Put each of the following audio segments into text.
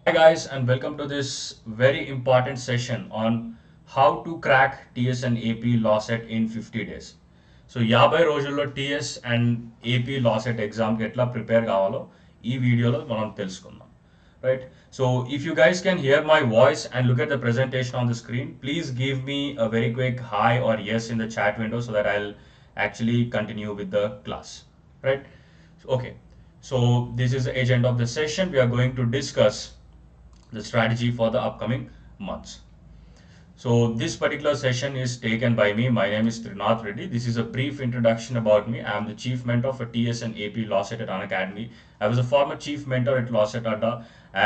Hi guys, and welcome to this very important session on how to crack TS and AP Lawcet in 50 days. So 50 రోజుల్లో TS and AP Lawcet ఎగ్జామ్కి ఎట్లా prepare కావాలో ఈ వీడియోలో మనం తెలుసుకుందాం. Right? So if you guys can hear my voice and look at the presentation on the screen, please give me a very quick hi or yes in the chat window so that I'll actually continue with the class. Right? Okay. So this is the agenda of the session. We are going to discuss the strategy for the upcoming months. So this particular session is taken by me. My name is Thrinath Reddy. This is a brief introduction about me. I am the chief mentor for TS and AP Lawcet at Unacademy. I was a former chief mentor at Lawcet Adda,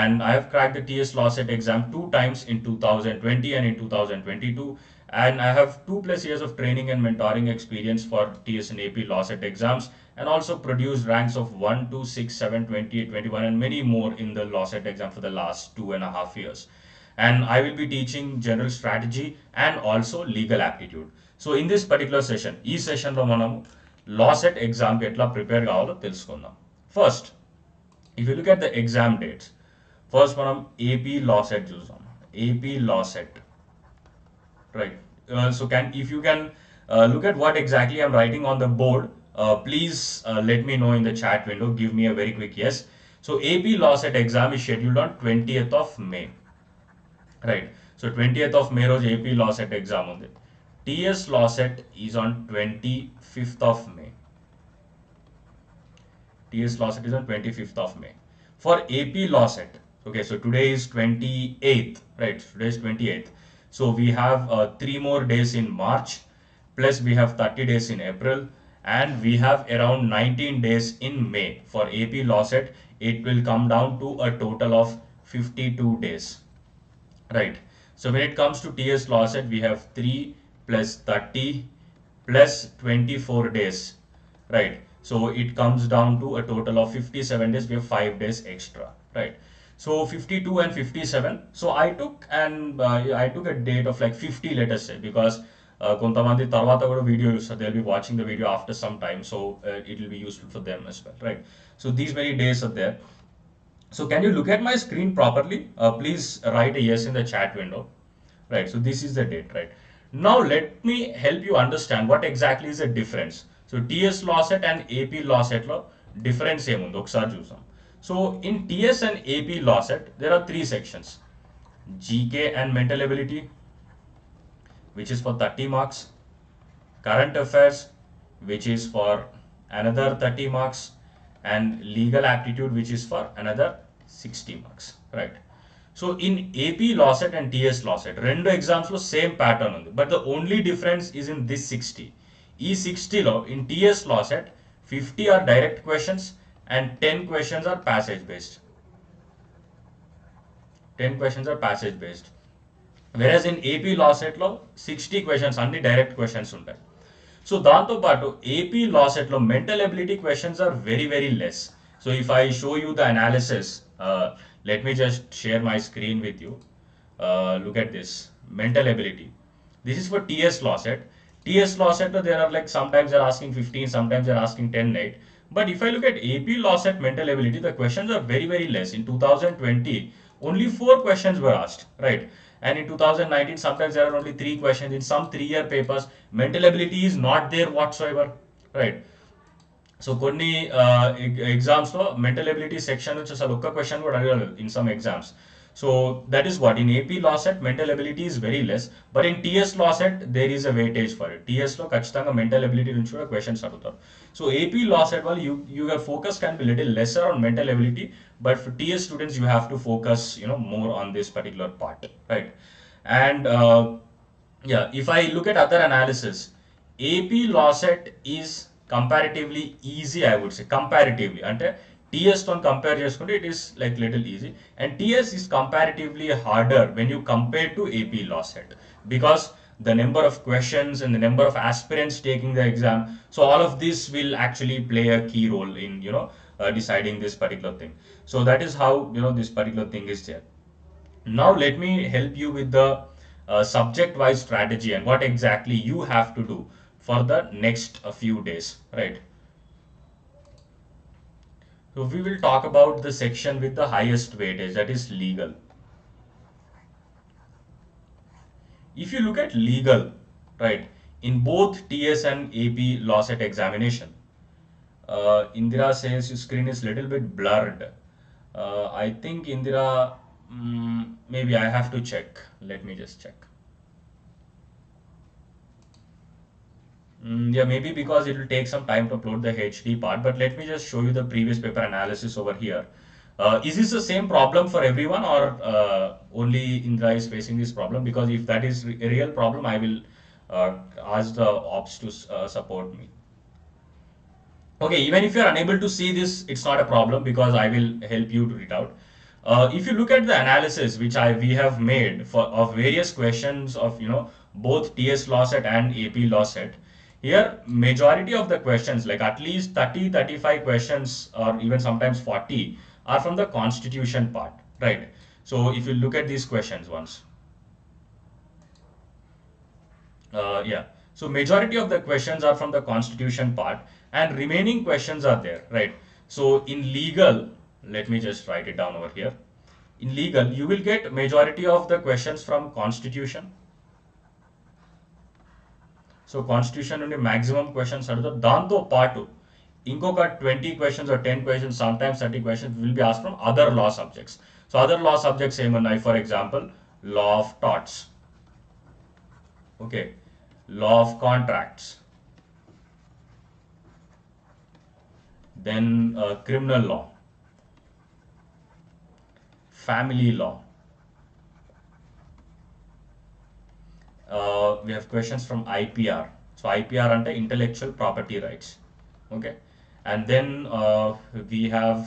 and I have cracked the TS Lawcet exam 2 times in 2020 and in 2022. And I have 2+ years of training and mentoring experience for TS and AP Lawcet exams, and also produced ranks of 1, 2, 6, 7, 28, 21, and many more in the Lawcet exam for the last 2.5 years. And I will be teaching general strategy and also legal aptitude. So in this particular session, ఈ session లో మనం Lawcet exam కి ఎట్లా prepare కావాలో తెలుసుకుందాం. First, if you look at the exam dates, first మనం AP Lawcet చూద్దాం. AP Lawcet, right? So if you can look at what exactly I'm writing on the board, please let me know in the chat window. Give me a very quick yes. So AP Lawcet exam is scheduled on 20th of May. Right. So 20th of May రోజు AP Lawcet exam ఉంది. TS Lawcet is on 25th of May. TS Lawcet is on 25th of May. For AP Lawcet, okay, so today is 28th, right? Today is 28th. So we have 3 more days in March, plus we have 30 days in April, and we have around 19 days in May. For AP Lawcet, it will come down to a total of 52 days. Right. So when it comes to TS Lawcet, we have 3 plus 30 plus 24 days. Right. So it comes down to a total of 57 days. We have 5 days extra. Right. So 52 and 57. So I took a date of like 50, let us say, because కొంతమంది తర్వాత కూడా video చూస్తారు. They'll be watching the video after some time, so it will be useful for them as well, right? So these many days are there. So can you look at my screen properly? Please write a yes in the chat window. Right, so this is the date, right? Now let me help you understand what exactly is the difference. So TS Lawcet and AP Lawcet lo difference emundo okkar chusam. So in TS and AP Lawcet there are 3 sections: GK and mental ability, which is for 30 marks, current affairs, which is for another 30 marks, and legal aptitude, which is for another 60 marks, right? So in AP Lawcet and TS Lawcet, రెండు exams లో same pattern ఉంది, but the only difference is in this 60. ఈ 60 లో in TS Lawcet 50 are direct questions and 10 questions are passage based. 10 questions are passage based. Whereas in AP Lawcet లో 60 questions అన్ని direct questions ఉంటాయి. So దాంతో పాటు AP Lawcet లో mental ability questions are very very less. So if I show you the analysis, let me just share my screen with you. Look at this mental ability. This is for TS Lawcet. TS Lawcet, there are like sometimes they're asking 15, sometimes they're asking 10, 8. But if I look at AP Lawcet mental ability, the questions are very very less. In 2020, only 4 questions were asked, right? And in 2019, sometimes there are only 3 questions. In some 3-year papers, mental ability is not there whatsoever, right? So కొన్ని ఎగ్జామ్స్లో mental ability section నుంచి అసలు ఒక్క question కూడా అడగలేదు in some exams. So that is what in AP LAWCET mental ability is very less, but in TS LAWCET there is a weightage for it. టీఎస్లో ఖచ్చితంగా mental ability నుంచి కూడా questions అడుగుతారు. సో ఏపీ లాసెట్ వాళ్ళు your focus can be little lesser on mental ability, but for TS students you have to focus more on this particular part, right? And if I look at other analysis, AP Lawcet is comparatively easy, I would say. Comparatively, అంటే TS తో compare చేసుకుంటే it is like little easy, and TS is comparatively harder when you compare to AP Lawcet, because the number of questions and the number of aspirants taking the exam, so all of this will actually play a key role in deciding this particular thing. So that is how this particular thing is there. Now let me help you with the subject wise strategy and what exactly you have to do for the next few days, right? So we will talk about the section with the highest weightage, that is legal. If you look at legal, right, in both TS and AP Lawcet examination, Indira says your screen is little bit blurred. I think Indira, maybe I have to check. Let me just check. Yeah, maybe because it will take some time to upload the HD part, but let me just show you the previous paper analysis over here. Is this the same problem for everyone, or only Indra is facing this problem? Because if that is a real problem, I will ask the ops to support me. Okay, even if you are unable to see this, it's not a problem because I will help you to read out. If you look at the analysis which we have made for of various questions of both TS Lawcet and AP Lawcet, here majority of the questions, like at least 30-35 questions or even sometimes 40, are from the constitution part, right? So if you look at these questions once, yeah. So majority of the questions are from the constitution part and remaining questions are there, right? So in legal, let me just write it down over here. In legal, you will get majority of the questions from constitution. So constitution నుండి maximum questions అడుగుతారు. దాంతో పాటు ఇంకొక 20 questions or 10 questions, sometimes 30 questions will be asked from other law subjects. So other law subjects ఏమన్నాయి? For example, law of torts. Okay. Law of contracts. Then criminal law, family law. We have questions from IPR. So IPR under intellectual property rights. Okay. And then we have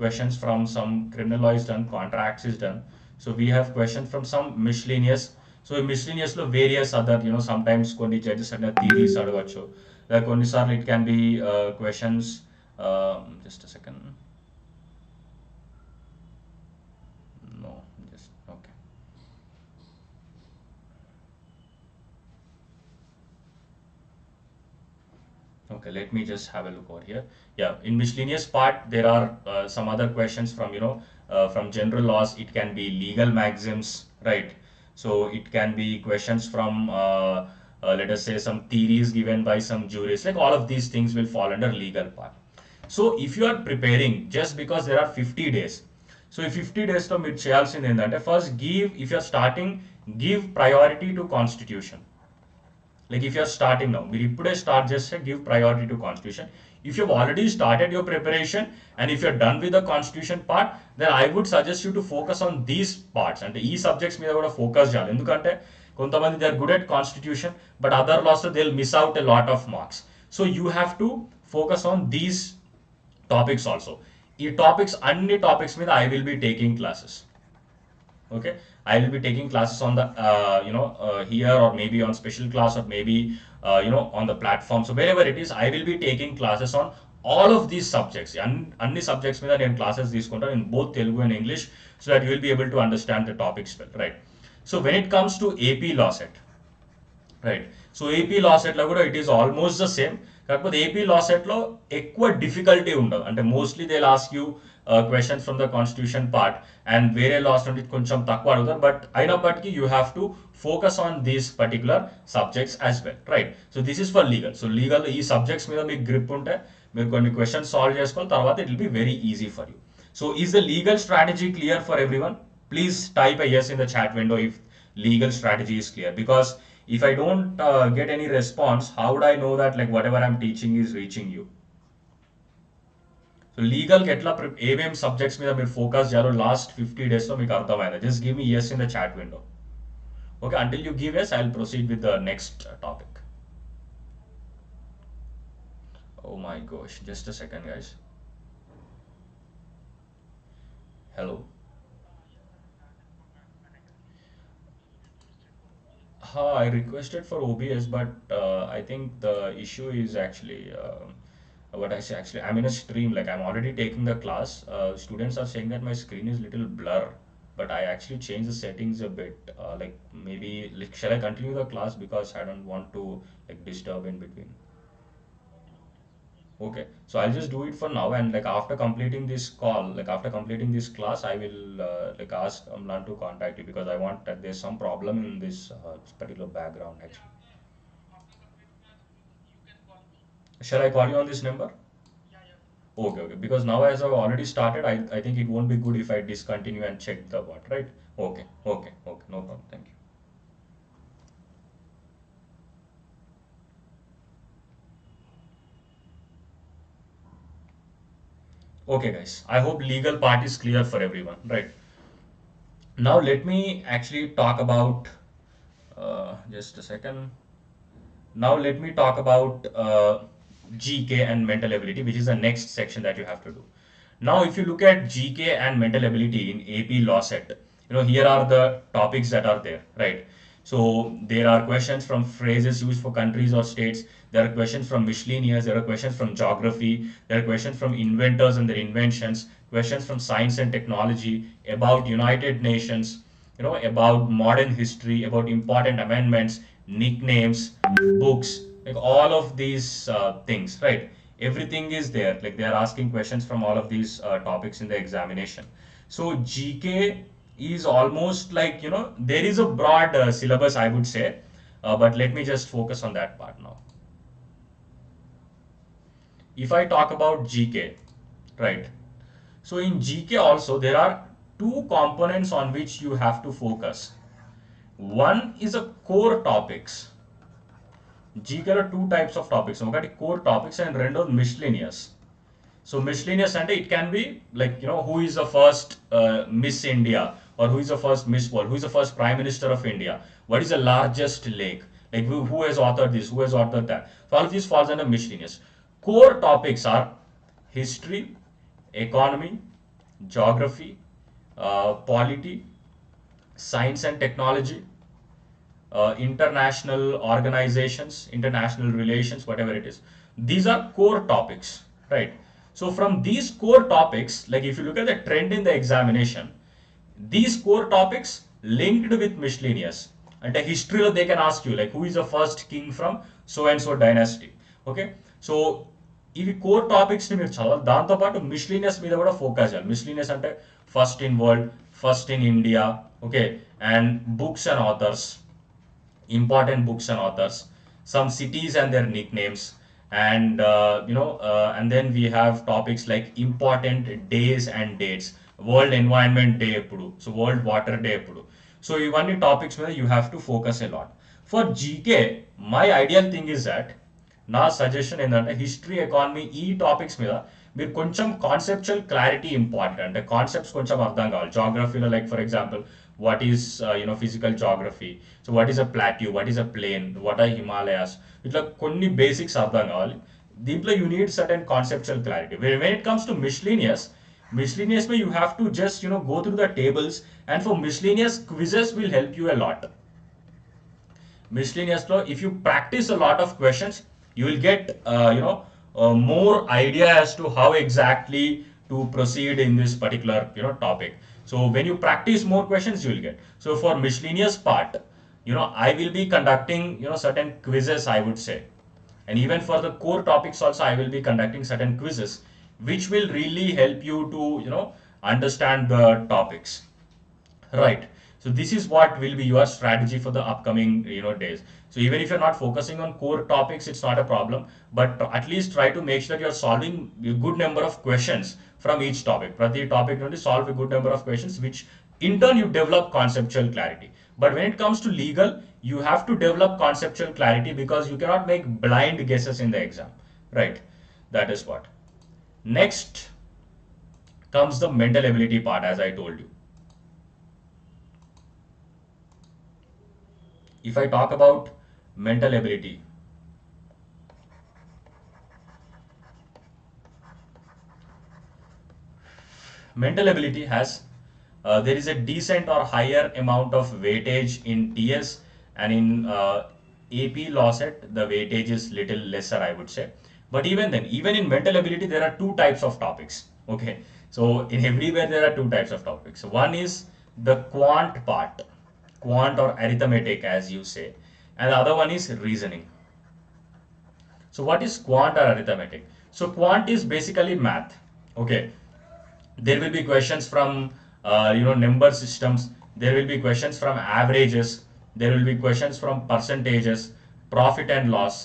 questions from some criminal law is done, contracts is done. So we have questions from some miscellaneous. So miscellaneous lo various other, sometimes కొన్ని judges and theories అడగచ్చు. Like కొన్నిసార్లు it can be questions. Just a second. No, just okay. Okay, let me just have a look over here. Yeah, in miscellaneous part, there are some other questions from, from general laws. It can be legal maxims, right? So it can be questions from, let us say, some theories given by some juries. Like all of these things will fall under legal part. So if you are preparing, just because there are 50 days, so if 50 days to మీరు చేయాల్సింది ఏంటంటే first give, if you are starting, give priority to constitution. Like if you're starting now, మీరు ఇప్పుడే start చేస్తే give priority to constitution. If you've already started your preparation and if you're done with the constitution part, then I would suggest you to focus on these parts. అంటే ఈ subjects మీద కూడా focus చేయాలి. ఎందుకంటే కొంతమంది they are good at constitution but other laws they will miss out a lot of marks. So you have to focus on these topics also. ఈ topics అన్ని topics మీద I will be taking classes. Okay, I will be taking classes on the here or maybe on special class or maybe on the platform. So wherever it is, I will be taking classes on all of these subjects. Anni subjects మీద నేను classes తీసుకుంటాను in both Telugu and English so that you will be able to understand the topics well, right? So when it comes to AP Lawcet, right. So AP లాసెట్లో కూడా it is almost the same. కాకపోతే AP లాసెట్లో ఎక్కువ difficulty ఉండదు. అంటే mostly they ask you questions from the constitution part and వేరే laws నుండి కొంచెం తక్కువ అడుగుతారు. బట్ అయినప్పటికీ you have to focus on these particular subjects as well, right. So this is for legal. So legal ఈ subjects మీద మీకు grip ఉంటే మీరు కొన్ని క్వశ్చన్స్ సాల్వ్ చేసుకోవాలి, తర్వాత it will be very easy for you. So is the legal strategy clear for everyone? Please type a yes in the chat window if legal strategy is clear, because if I don't get any response, how would I know that like whatever I'm teaching is reaching you? So legal ఎట్లా ఏమేం subjects మీద మీరు focus చేయాలో last 50 days లో మీకు అర్థమైంది. Just give me yes in the chat window. Okay, until you give yes, I'll proceed with the next topic. Oh my gosh, just a second guys. Hello. I requested for OBS, but I think the issue is actually what I say. Actually, I'm in a stream. Like I'm already taking the class. Students are saying that my screen is little blur, but I actually changed the settings a bit. Like maybe like, shall I continue the class because I don't want to like disturb in between. Okay, so I'll just do it for now, and like after completing this call, like after completing this class, I will like ask Amlan to contact you because I want that there's some problem in this particular background actually. Shall I call you on this number? Okay, okay. Because now as I've already started, I think it won't be good if I discontinue and check the what, right? Okay, okay, okay. No problem. Thank you. Okay, guys. I hope legal part is clear for everyone, right? Now let me actually talk about just a second. Now let me talk about GK and mental ability, which is the next section that you have to do. Now, if you look at GK and mental ability in AP Lawcet, here are the topics that are there, right? So there are questions from phrases used for countries or states. There are questions from miscellaneous. There are questions from geography. There are questions from inventors and their inventions. Questions from science and technology about United Nations. About modern history, about important amendments, nicknames, books, like all of these things, right? Everything is there. Like they are asking questions from all of these topics in the examination. So GK is almost like, there is a broad syllabus, I would say, but let me just focus on that part now. If I talk about GK, right? So in GK also, there are two components on which you have to focus. One is a core topics. GK are two types of topics. ఒకటి core topics and రెండోది miscellaneous. So miscellaneous అంటే it can be like, who is the first Miss India, or who is the first Miss World, who is the first Prime Minister of India, what is the largest lake, like who has authored this, who has authored that. So all of these falls under miscellaneous. Core topics are history, economy, geography, polity, science and technology, international organizations, international relations, whatever it is. These are core topics, right? So from these core topics, like if you look at the trend in the examination, these core topics linked with miscellaneous. And the history they can ask you like who is the first king from so and so dynasty. Okay, so ఇవి core topics ని మీరు చదవాలి, దాంతోపాటు miscellaneous మీద కూడా focus చేయాలి. Miscellaneous అంటే first in world, first in India, okay, and books and authors, important books and authors, some cities and their nicknames, and and then we have topics like important days and dates. World Environment Day epudu, so World Water Day epudu. So ఇవన్నీ topics మీద you have to focus a lot. For GK, my ideal thing is that నా suggestion ఏంటంటే history, economy ఈ topics మీద మీరు కొంచెం conceptual clarity important, అంటే concepts కొంచెం అర్థం కావాలి. జాగ్రఫీలో like for example what is physical geography, so what is a plateau, what is a plain, what are Himalayas, ఇట్లా కొన్ని బేసిక్స్ అర్థం కావాలి. దీంట్లో you need certain conceptual clarity. When it comes to miscellaneous में you have to just go through the tables, and for miscellaneous quizzes will help you a lot. Miscellaneous law, if you practice a lot of questions, you will get more idea as to how exactly to proceed in this particular topic. So when you practice more questions, you will get. So for miscellaneous part, I will be conducting certain quizzes, I would say, and even for the core topics also I will be conducting certain quizzes which will really help you to understand the topics, right? So this is what will be your strategy for the upcoming days. So even if you're not focusing on core topics, it's not a problem, but at least try to make sure you're solving a good number of questions from each topic. Prati topic only solve a good number of questions, which in turn you develop conceptual clarity. But when it comes to legal, you have to develop conceptual clarity because you cannot make blind guesses in the exam, right? That is what. Next comes the mental ability part, as I told you. If I talk about mental ability, has there is a decent or higher amount of weightage in TS, and in AP Lawcet the weightage is little lesser, I would say. But even then, even in mental ability, there are two types of topics. Okay, so in everywhere there are two types of topics. One is the quant part, quant or arithmetic as you say, and the other one is reasoning. So what is quant or arithmetic? So quant is basically math. Okay, there will be questions from number systems, there will be questions from averages, there will be questions from percentages, profit and loss,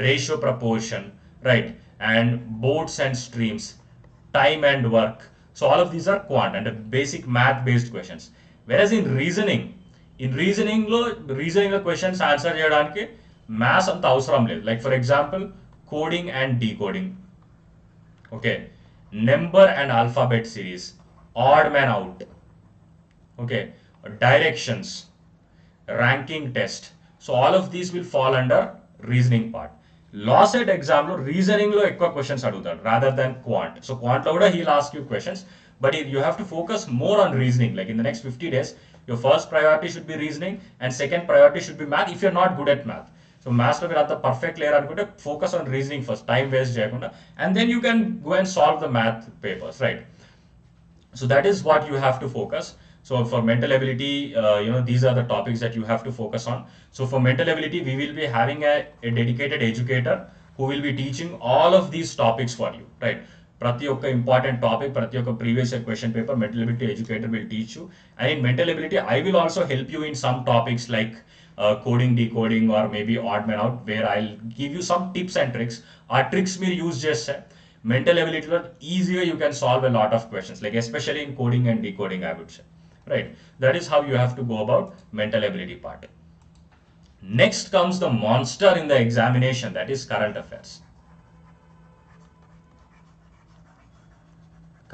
ratio proportion, right, and boats and streams, time and work. So all of these are quant and basic math based questions. Whereas in reasoning the questions answer చేయడానికి maths అంత అవసరం లేదు. Like for example, coding and decoding. Okay, number and alphabet series, odd man out. Okay, directions, ranking test. So all of these will fall under reasoning part. Lawcet exam lo reasoning lo ekwa questions adutadu rather than quant. So quant lo kuda he'll ask you questions, but you have to focus more on reasoning. Like in the next 50 days, your first priority should be reasoning and second priority should be math if you're not good at math. So maths lo మీరు perfect layer అనుకుంటే focus on reasoning first, time waste చేయకుండా, and then you can go and solve the math papers, right? So that is what you have to focus. So for mental ability, these are the topics that you have to focus on. So for mental ability, we will be having a dedicated educator who will be teaching all of these topics for you, right? Prati okka important topic, prati okka previous year question paper, mental ability educator will teach you. And in mental ability, I will also help you in some topics like coding, decoding, or maybe odd man out, where I'll give you some tips and tricks. Our tricks we use just mental ability easier you can solve a lot of questions, like especially in coding and decoding, I would say, right? That is how you have to go about mental ability part. Next comes the monster in the examination, that is current affairs.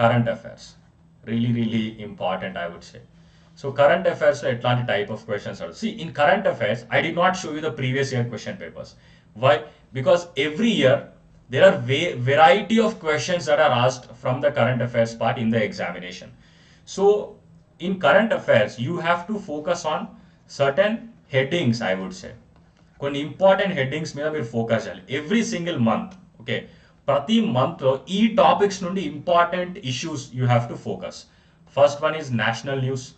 Current affairs, really important, I would say. So current affairs etlante type of questions are. See, in current affairs, I did not show you the previous year question papers. Why? Because every year there are variety of questions that are asked from the current affairs part in the examination. So in current affairs, you have to focus on certain headings, I would say. కొన్ని important headings మీద మీరు focus చేయాలి every single month. Okay, ప్రతి month లో ఈ topics నుండి important issues you have to focus. First one is national news.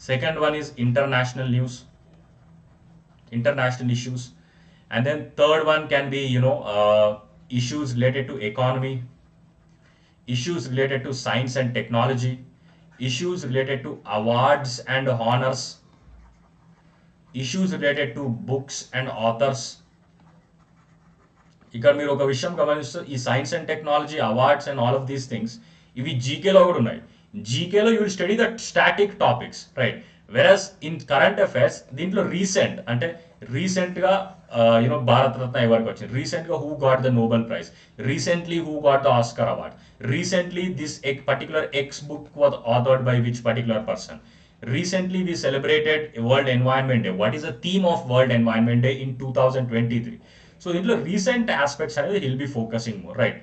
Second one is international news, international issues. And then third one can be, issues related to economy, issues related to science and technology, issues related to awards and honors, issues related to books and authors. ఇక్కడ మీరు ఒక విషయం గమనిస్తూ ఈ science and technology, awards and all of these things ఇవి జీకేలో కూడా ఉన్నాయి. జీకేలో you will study the static topics, right? Versus in current affairs దీంట్లో రీసెంట్ అంటే రీసెంట్గా భారత రత్న ఎవరికి వచ్చింది, రీసెంట్గా who got the Nobel prize, recently who got the Oscar award, recently this particular X book was authored by which particular person, recently we celebrated World Environment Day. What is the theme of World Environment Day in 2023? So in the recent aspects he'll be focusing more, right?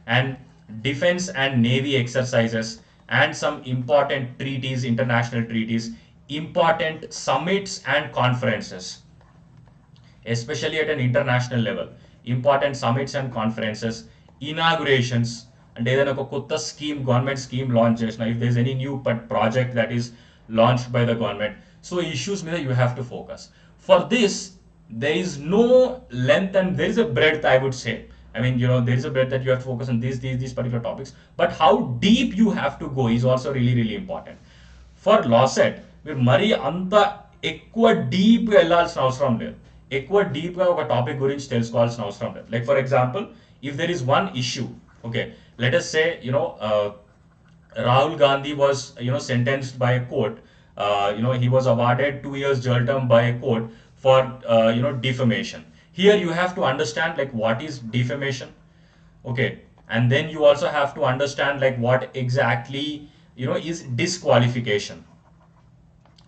And defense and navy exercises and some important treaties, international treaties, important summits and conferences, especially at an international level, important summits and conferences, inaugurations, and ఏదైనా ఒక కొత్త scheme, government scheme launch చేసిన, if there's any new project that is launched by the government. So issues మీద you have to focus. For this, there is no length and there is a breadth, I would say. I mean, there is a breadth that you have to focus on these particular topics. But how deep you have to go is also really important. For Lawcet, మీరు మరీ అంత ఎక్కువ డీప్గా వెళ్ళాల్సిన అవసరం లేదు. ఎక్కువ డీప్గా ఒక టాపిక్ గురించి తెలుసుకోవాల్సిన అవసరం లేదు. Like for example, if there is one issue, okay, let us say, Rahul Gandhi was, sentenced by a court. He was awarded 2 years jail term by a court for, defamation. Here you have to understand like what is defamation, okay, and then you also have to understand like what exactly, is disqualification.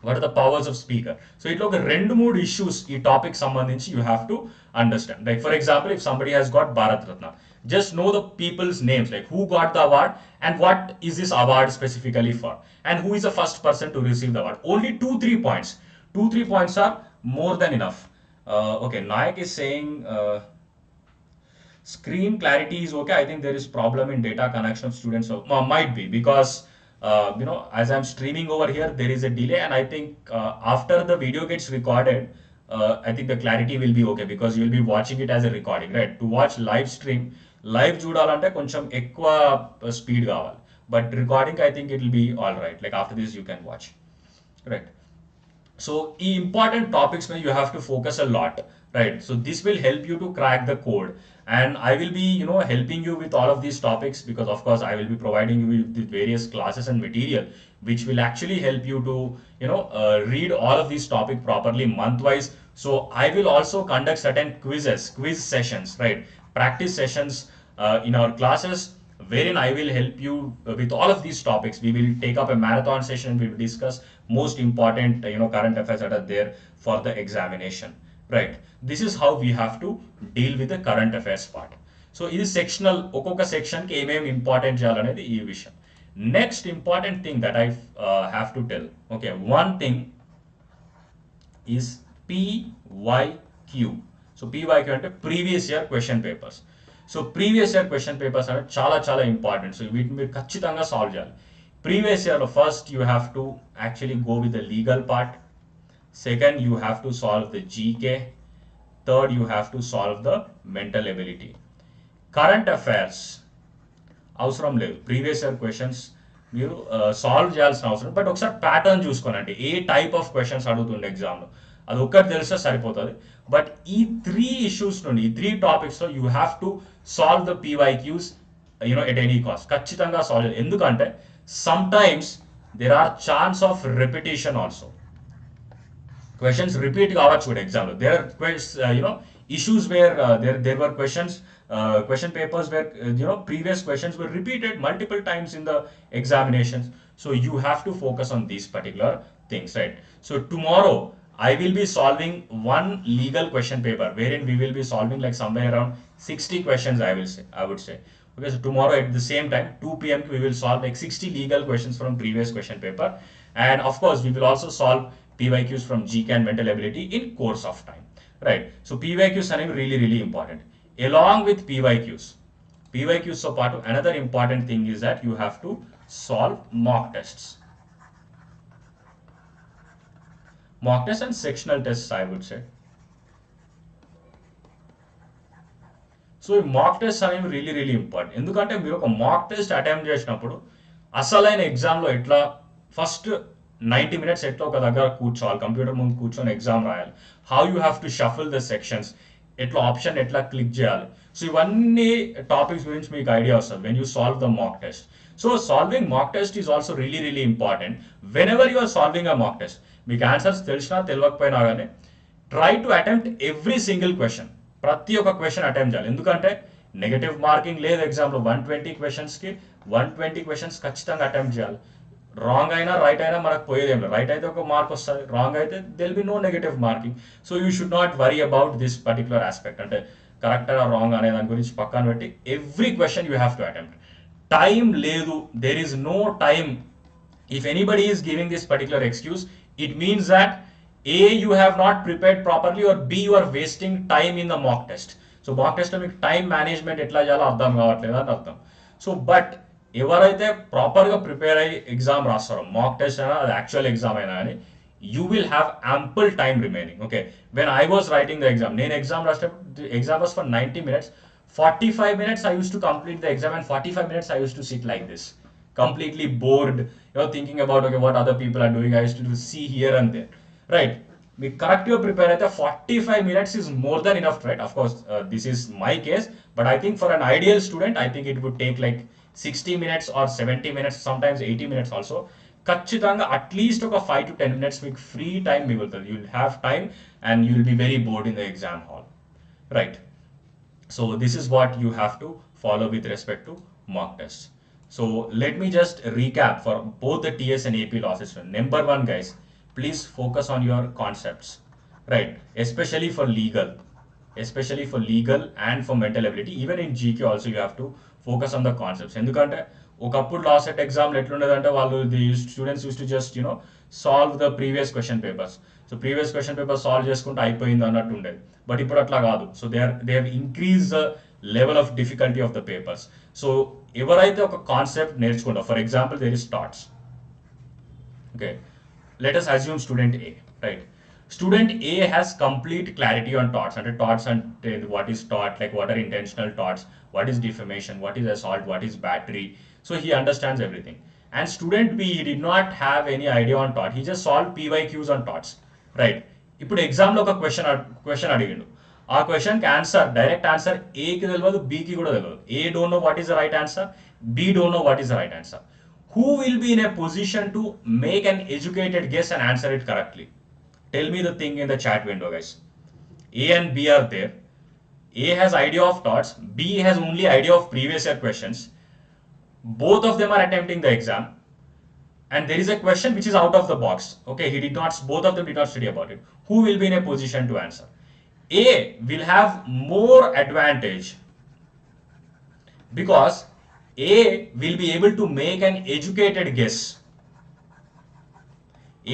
What are the powers of speaker? So it look rendu mood issues ee topic sambandhinchi you have to understand. Like for example, if somebody has got Bharat Ratna, just know the people's names, like who got the award and what is this award specifically for, and who is the first person to receive the award. Only 2-3 points. 2-3 points are more than enough. Okay, Nayak is saying screen clarity is okay. I think there is problem in data connection of students. So might be because as I'm streaming over here, there is a delay, and I think after the video gets recorded, I think the clarity will be okay because you will be watching it as a recording, right? To watch live stream, live చూడాలంటే కొంచెం ఎక్కువ speed కావాలి. But recording, I think it will be all right. Like after this, you can watch, right? So important topics where you have to focus a lot, right? So this will help you to crack the code, and I will be helping you with all of these topics because of course I will be providing you with the various classes and material which will actually help you to read all of these topic properly month wise. So I will also conduct certain quiz sessions, right? Practice sessions in our classes wherein I will help you with all of these topics. We will take up a marathon session. We will discuss most important, current affairs that are there for the examination, right? This is how we have to deal with the current affairs part. So ఇది sectional ఒక్కొక్క సెక్షన్కి ఏమేమి important చేయాలనేది ఈ విషయం. Next important thing that I have to tell, okay, one thing is PYQ. So PYQ అంటే previous year question papers. So previous year question papers అంటే చాలా చాలా ఇంపార్టెంట్. సో వీటిని మీరు ఖచ్చితంగా సాల్వ్ చేయాలి. ప్రీవియస్ ఇయర్లో first you have to actually go with the legal part. Second you have to solve the GK. Third you have to solve the mental ability. Current affairs అవసరం లేదు, previous year questions మీరు solve చేయాల్సిన అవసరం. But ఒకసారి pattern చూసుకోనండి, ఏ type of questions అడుగుతుండే ఎగ్జామ్లో అది ఒక్కటి తెలిస్తే సరిపోతుంది. బట్ ఈ 3 ఇష్యూస్ నుండి, ఈ 3 టాపిక్స్లో you have to solve the PYQs at any cost. ఖచ్చితంగా సాల్వ్ చేయాలి. ఎందుకంటే sometimes there are chance of repetition also. Questions repeat కావచ్చు కూడా ఎగ్జామ్లో. There are issues where there were question papers where previous questions were repeated multiple times in the examinations. So you have to focus on these particular things, right? So tomorrow I will be solving one legal question paper wherein we will be solving like somewhere around 60 questions, I would say. Okay, so tomorrow at the same time 2 p.m. we will solve like 60 legal questions from previous question paper, and of course we will also solve PYQs from GK and mental ability in course of time, right? So PYQs are really really important. Along with PYQs so part another important thing is that you have to solve mock tests and sectional tests, I would say. So ఈ mock test అనేవి really really important. ఎందుకంటే మీరు ఒక mock test attempt చేసినప్పుడు అసలైన ఎగ్జామ్లో ఎట్లా first 90 minutes ఎట్లా ఒక దగ్గర కూర్చోవాలి, కంప్యూటర్ ముందు కూర్చొని ఎగ్జామ్ రాయాలి, how you have to shuffle the sections, ఎట్లా ఆప్షన్ ఎట్లా క్లిక్ చేయాలి. సో ఇవన్నీ టాపిక్స్ గురించి మీకు ఐడియా వస్తుంది when you solve the mock test. So solving mock test is also really really important. Whenever you are solving a mock test, మీకు answers తెలిసినా తెలియకపోయినా కానీ try to attempt every single question. ప్రతి ఒక్క question attempt చేయాలి. ఎందుకంటే negative marking లేదు ఎగ్జామ్లో. 120 క్వశ్చన్స్కి 120 క్వశ్చన్స్ ఖచ్చితంగా అటెంప్ట్ చేయాలి. రాంగ్ అయినా రైట్ అయినా మనకు పోయేదేం లేదు. రైట్ అయితే ఒక మార్క్ వస్తుంది, రాంగ్ అయితే there'll be no negative marking. So you should not worry about this particular aspect. అంటే కరెక్ట్ అయినా రాంగ్ అనే దాని గురించి పక్కన పెట్టి every question you have to attempt. Time లేదు, there is no time. If anybody is giving this particular excuse, it means that A, you have not prepared properly, or B, you are wasting time in the mock test. So mock test లో మీకు time management ఎట్లా చేయాలో అర్థం కావట్లేదు అని అర్థం. So but ఎవరైతే ప్రాపర్గా ప్రిపేర్ అయ్యి ఎగ్జామ్ రాస్తారో, మాక్ టెస్ట్ అయినా అది యాక్చువల్ ఎగ్జామ్ అయినా కానీ, you will have ample time remaining. Okay, when I was writing the exam, నేను ఎగ్జామ్ రాసేటప్పుడు exam was for 90 minutes. 45 minutes I used to complete the exam, and 45 minutes I used to sit like this, completely bored, thinking about okay what other people are doing. I used to see here and there, right? We correctly prepare at 45 minutes is more than enough, right? Of course, this is my case, but I think for an ideal student, I think it would take like 60 minutes or 70 minutes, sometimes 80 minutes also. ఖచ్చితంగా at least ఒక 5 to 10 minutes మీకు free time మిగులుతుంది. You will have time and you will be very board in the exam hall, right? So this is what you have to follow with respect to mock tests. So let me just recap for both the TS and AP Lawcet. Number 1, guys, please focus on your concepts, right? Especially for legal and for mental ability. Even in GK also you have to focus on the concepts. ఎందుకంటే ఒకప్పుడు LAWCET ఎగ్జామ్లో ఎట్లుండేదంటే వాళ్ళు students use to just solve the previous question papers. So previous question paper solve చేసుకుంటే అయిపోయింది అన్నట్టు ఉండేది. But ఇప్పుడు అట్లా కాదు. So they have increase the level of difficulty of the papers. So ఎవరైతే ఒక కాన్సెప్ట్ నేర్చుకుంటారో, for example there is thoughts. Okay, let us assume student A, రైట్? Student A has complete clarity on torts, and torts and what is tort, like what are intentional torts, what is defamation, what is assault, what is battery. So he understands everything. And student B, he did not have any idea on tort. He just solved PYQs on torts, right? ఇప్పుడు ఎగ్జామ్లో ఒక question అడిగిండు. ఆ క్వశ్చన్కి answer, direct answer ఏకి తెలియదు, బీకి కూడా తెలియదు. A don't know what is the right answer, B don't know what is the right answer. Who will be in a position to make an educated guess and answer it correctly? Tell me the thing in the chat window, guys. A and B are there. A has idea of thoughts, B has only idea of previous year questions. Both of them are attempting the exam, and there is a question which is out of the box. Okay, both of them did not study about it. Who will be in a position to answer? A will have more advantage because A will be able to make an educated guess.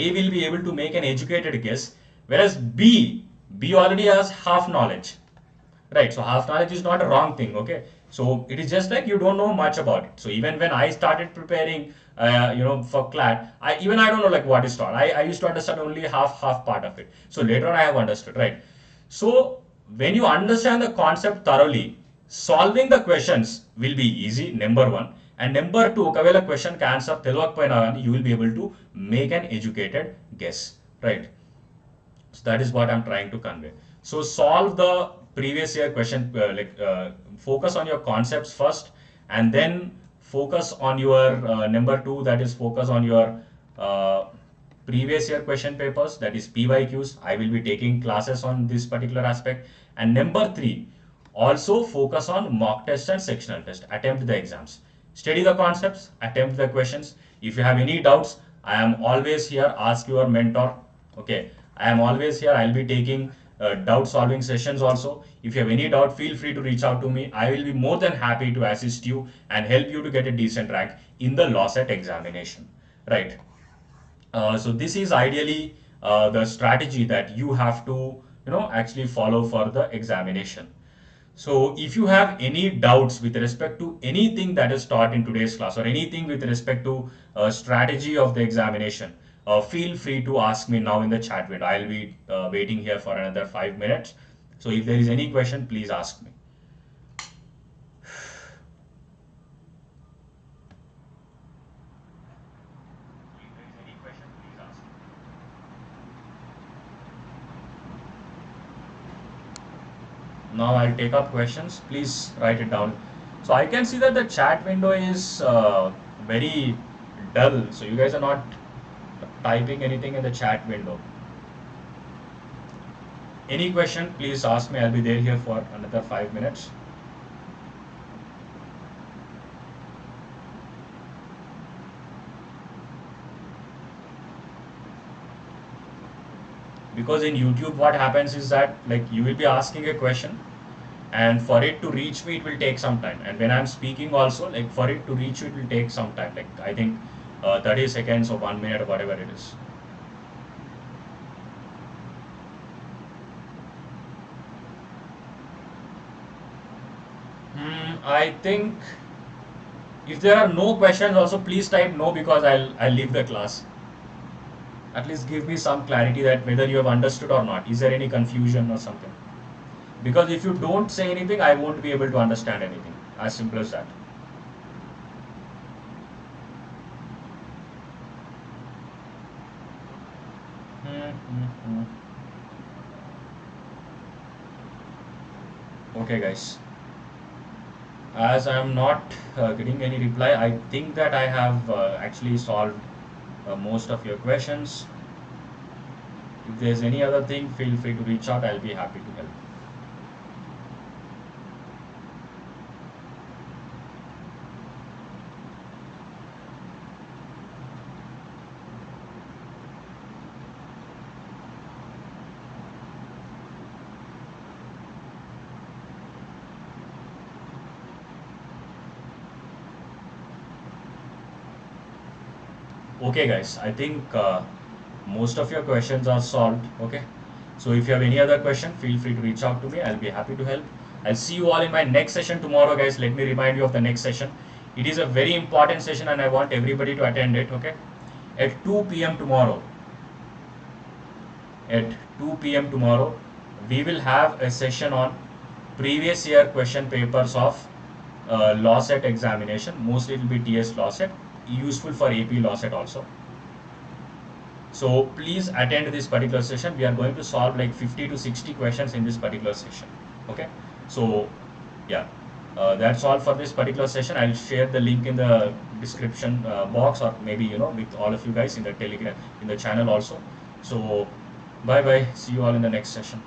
A will be able to make an educated guess, whereas B already has half knowledge, right? So half knowledge is not a wrong thing, okay? So it is just like you don't know much about it. So even when I started preparing, for CLAT, I don't know like what is taught. I used to understand only half part of it. So later on I have understood, right? So when you understand the concept thoroughly, solving the questions will be easy, number one. And number two, ఒకవేళ question కి answer తెలియకపోయినా కానీ you will be able to make an educated guess, right? So that is what I'm trying to convey. So solve the previous year question, focus on your concepts first, and then focus on your number two, that is focus on your uh, previous year question papers, that is PYQs. I will be taking classes on this particular aspect. And number three, also focus on mock test and sectional test. Attempt the exams. Study the concepts, attempt the questions. If you have any doubts, I am always here. Ask your mentor. Okay, I am always here. I'll be taking doubt solving sessions also. If you have any doubt, feel free to reach out to me. I will be more than happy to assist you and help you to get a decent rank in the Lawcet examination, right? So this is ideally the strategy that you have to actually follow for the examination. So if you have any doubts with respect to anything that is taught in today's class, or anything with respect to strategy of the examination, feel free to ask me now in the chat window. I'll be waiting here for another 5 minutes. So if there is any question, please ask me. Now I'll take up questions. Please write it down. So I can see that the chat window is very dull. So you guys are not typing anything in the chat window. Any question, please ask me. I'll be there here for another 5 minutes. Because in YouTube what happens is that like you will be asking a question, and for it to reach me it will take some time, and when I'm speaking also, like for it to reach you it will take some time, like I think 30 seconds or 1 minute or whatever it is. I think if there are no questions also, please type no, because I'll leave the class. At least give me some clarity that whether you have understood or not. Is there any confusion or something? Because if you don't say anything, I won't be able to understand anything. As simple as that. Okay, guys. As I am not getting any reply, I think that I have actually solved most of your questions. If there's any other thing, feel free to reach out. I'll be happy to help. Okay guys, I think most of your questions are solved. Okay, so if you have any other question, feel free to reach out to me. I'll be happy to help. I'll see you all in my next session tomorrow, guys. Let me remind you of the next session. It is a very important session and I want everybody to attend it. Okay, at 2 p.m. tomorrow. at 2 p.m. tomorrow, we will have a session on previous year question papers of Lawcet examination. Mostly it will be TS Lawcet, useful for AP Lawcet also. So please attend this particular session. We are going to solve like 50 to 60 questions in this particular session. Okay. So yeah, that's all for this particular session. I'll share the link in the description box, or maybe with all of you guys in the Telegram, in the channel also. So bye bye. See you all in the next session.